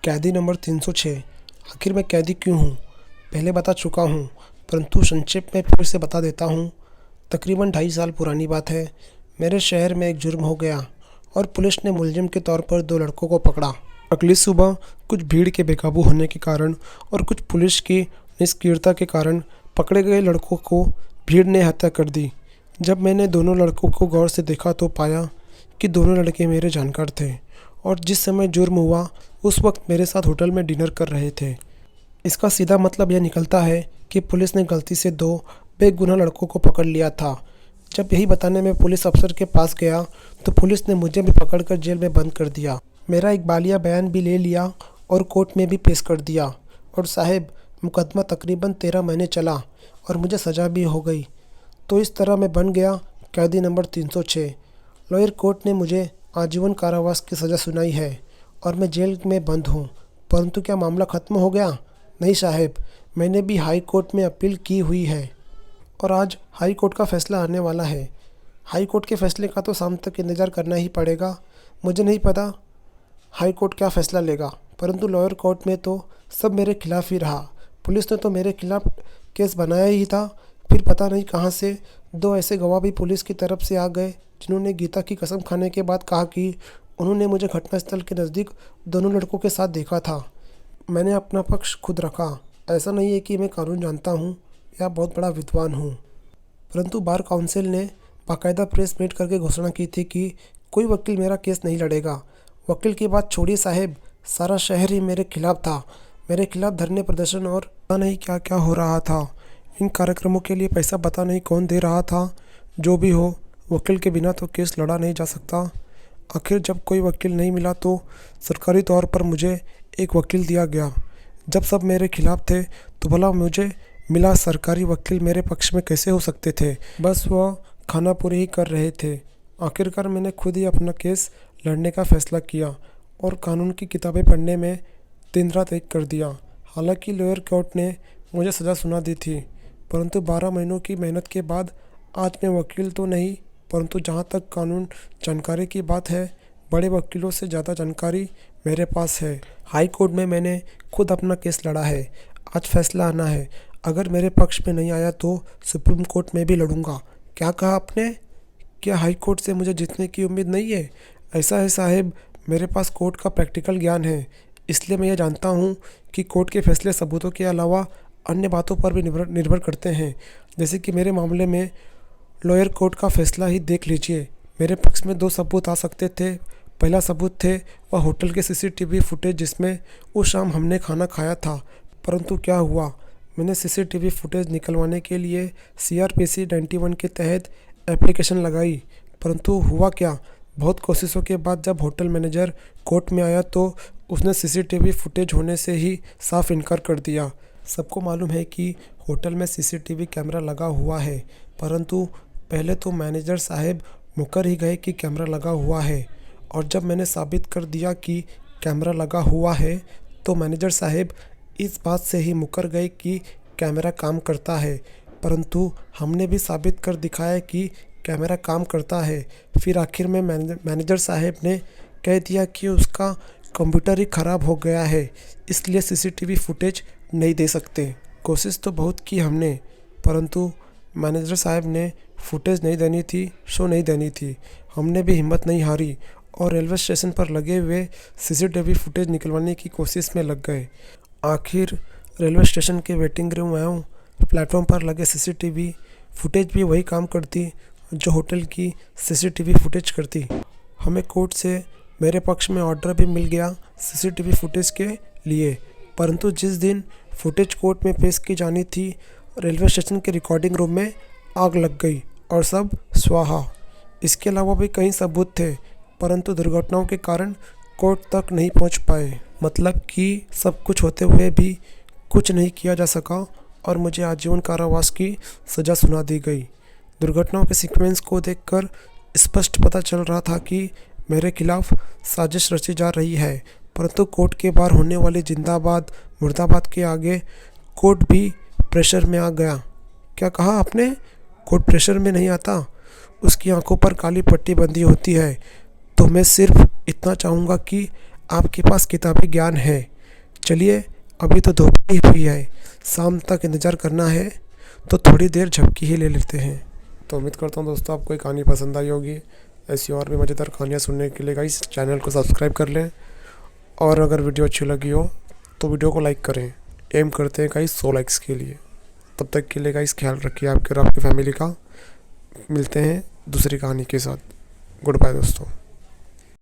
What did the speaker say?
कैदी नंबर 306। आखिर मैं कैदी क्यों हूँ? पहले बता चुका हूँ, परंतु संक्षेप में फिर से बता देता हूँ। तकरीबन 2.5 साल पुरानी बात है। मेरे शहर में एक जुर्म हो गया और पुलिस ने मुलजिम के तौर पर 2 लड़कों को पकड़ा। अगली सुबह कुछ भीड़ के बेकाबू होने के कारण और कुछ पुलिस की निष्क्रियता के कारण पकड़े गए लड़कों को भीड़ ने हत्या कर दी। जब मैंने दोनों लड़कों को गौर से देखा तो पाया कि दोनों लड़के मेरे जानकार थे और जिस समय जुर्म हुआ उस वक्त मेरे साथ होटल में डिनर कर रहे थे। इसका सीधा मतलब यह निकलता है कि पुलिस ने गलती से 2 बेगुनाह लड़कों को पकड़ लिया था। जब यही बताने में पुलिस अफसर के पास गया तो पुलिस ने मुझे भी पकड़कर जेल में बंद कर दिया। मेरा इकबालिया बयान भी ले लिया और कोर्ट में भी पेश कर दिया। और साहब, मुकदमा तकरीबन 13 महीने चला और मुझे सज़ा भी हो गई। तो इस तरह मैं बन गया कैदी नंबर 306। लॉयर कोर्ट ने मुझे आजीवन कारावास की सज़ा सुनाई है और मैं जेल में बंद हूँ। परंतु क्या मामला ख़त्म हो गया? नहीं साहब, मैंने भी हाई कोर्ट में अपील की हुई है और आज हाई कोर्ट का फ़ैसला आने वाला है। हाई कोर्ट के फ़ैसले का तो शाम तक इंतज़ार करना ही पड़ेगा। मुझे नहीं पता हाई कोर्ट क्या फ़ैसला लेगा, परंतु लॉयर कोर्ट में तो सब मेरे खिलाफ़ ही रहा। पुलिस ने तो मेरे खिलाफ़ केस बनाया ही था, फिर पता नहीं कहाँ से 2 ऐसे गवाह भी पुलिस की तरफ से आ गए जिन्होंने गीता की कसम खाने के बाद कहा कि उन्होंने मुझे घटनास्थल के नज़दीक दोनों लड़कों के साथ देखा था। मैंने अपना पक्ष खुद रखा। ऐसा नहीं है कि मैं कानून जानता हूँ या बहुत बड़ा विद्वान हूँ, परंतु बार काउंसिल ने बाकायदा प्रेस मीट करके घोषणा की थी कि कोई वकील मेरा केस नहीं लड़ेगा। वकील की बात छोड़िए साहब, सारा शहर ही मेरे खिलाफ़ था। मेरे खिलाफ़ धरने प्रदर्शन और पता नहीं क्या क्या हो रहा था। इन कार्यक्रमों के लिए पैसा पता नहीं कौन दे रहा था। जो भी हो, वकील के बिना तो केस लड़ा नहीं जा सकता। आखिर जब कोई वकील नहीं मिला तो सरकारी तौर पर मुझे एक वकील दिया गया। जब सब मेरे खिलाफ़ थे तो भला मुझे मिला सरकारी वकील मेरे पक्ष में कैसे हो सकते थे? बस वह खानापुरी ही कर रहे थे। आखिरकार मैंने खुद ही अपना केस लड़ने का फ़ैसला किया और कानून की किताबें पढ़ने में दिन रात एक कर दिया। हालांकि लोअर कोर्ट ने मुझे सज़ा सुना दी थी, परंतु 12 महीनों की मेहनत के बाद आज मैं वकील तो नहीं, परंतु जहां तक कानून जानकारी की बात है, बड़े वकीलों से ज़्यादा जानकारी मेरे पास है। हाई कोर्ट में मैंने खुद अपना केस लड़ा है। आज फैसला आना है। अगर मेरे पक्ष में नहीं आया तो सुप्रीम कोर्ट में भी लड़ूंगा। क्या कहा आपने? क्या हाई कोर्ट से मुझे जीतने की उम्मीद नहीं है? ऐसा है साहब, मेरे पास कोर्ट का प्रैक्टिकल ज्ञान है, इसलिए मैं ये जानता हूँ कि कोर्ट के फैसले सबूतों के अलावा अन्य बातों पर भी निर्भर करते हैं। जैसे कि मेरे मामले में लोअर कोर्ट का फैसला ही देख लीजिए। मेरे पक्ष में 2 सबूत आ सकते थे। पहला सबूत थे वह होटल के CCTV फुटेज जिसमें उस शाम हमने खाना खाया था। परंतु क्या हुआ, मैंने CCTV फुटेज निकलवाने के लिए CRPC 91 के तहत एप्लीकेशन लगाई, परंतु हुआ क्या, बहुत कोशिशों के बाद जब होटल मैनेजर कोर्ट में आया तो उसने CCTV फुटेज होने से ही साफ इनकार कर दिया। सबको मालूम है कि होटल में CCTV कैमरा लगा हुआ है, परंतु पहले तो मैनेजर साहब मुकर ही गए कि कैमरा लगा हुआ है, और जब मैंने साबित कर दिया कि कैमरा लगा हुआ है तो मैनेजर साहब इस बात से ही मुकर गए कि कैमरा काम करता है। परंतु हमने भी साबित कर दिखाया कि कैमरा काम करता है। फिर आखिर में मैनेजर साहब ने कह दिया कि उसका कंप्यूटर ही ख़राब हो गया है, इसलिए CCTV फुटेज नहीं दे सकते। कोशिश तो बहुत की हमने, परंतु मैनेजर साहब ने फुटेज नहीं देनी थी, शो नहीं देनी थी। हमने भी हिम्मत नहीं हारी और रेलवे स्टेशन पर लगे हुए CCTV फुटेज निकलवाने की कोशिश में लग गए। आखिर रेलवे स्टेशन के वेटिंग रूम में आऊँ, प्लेटफॉर्म पर लगे CCTV फुटेज भी वही काम करती जो होटल की CCTV फुटेज करती। हमें कोर्ट से मेरे पक्ष में ऑर्डर भी मिल गया CCTV फुटेज के लिए, परंतु जिस दिन फुटेज कोर्ट में पेश की जानी थी, रेलवे स्टेशन के रिकॉर्डिंग रूम में आग लग गई और सब स्वाहा। इसके अलावा भी कई सबूत थे, परंतु दुर्घटनाओं के कारण कोर्ट तक नहीं पहुंच पाए। मतलब कि सब कुछ होते हुए भी कुछ नहीं किया जा सका और मुझे आजीवन कारावास की सज़ा सुना दी गई। दुर्घटनाओं के सीक्वेंस को देखकर स्पष्ट पता चल रहा था कि मेरे खिलाफ साजिश रची जा रही है, परंतु कोर्ट के बाहर होने वाली जिंदाबाद मुर्दाबाद के आगे कोर्ट भी प्रेशर में आ गया। क्या कहा आपने? कोर्ट प्रेशर में नहीं आता, उसकी आंखों पर काली पट्टी बंधी होती है। तो मैं सिर्फ इतना चाहूँगा कि आपके पास किताबी ज्ञान है, चलिए, अभी तो दोपहर ही हुई है, शाम तक इंतज़ार करना है तो थोड़ी देर झपकी ही ले लेते हैं। तो उम्मीद करता हूँ दोस्तों आपको ये कहानी पसंद आई होगी। ऐसी और भी मज़ेदार कहानियाँ सुनने के लिए गाइस चैनल को सब्सक्राइब कर लें, और अगर वीडियो अच्छी लगी हो तो वीडियो को लाइक करें। एम करते हैं गाइस 100 लाइक्स के लिए। तब तक के लिए गाइस ख्याल रखिए आपके और आपकी फैमिली का। मिलते हैं दूसरी कहानी के साथ। गुड बाय दोस्तों।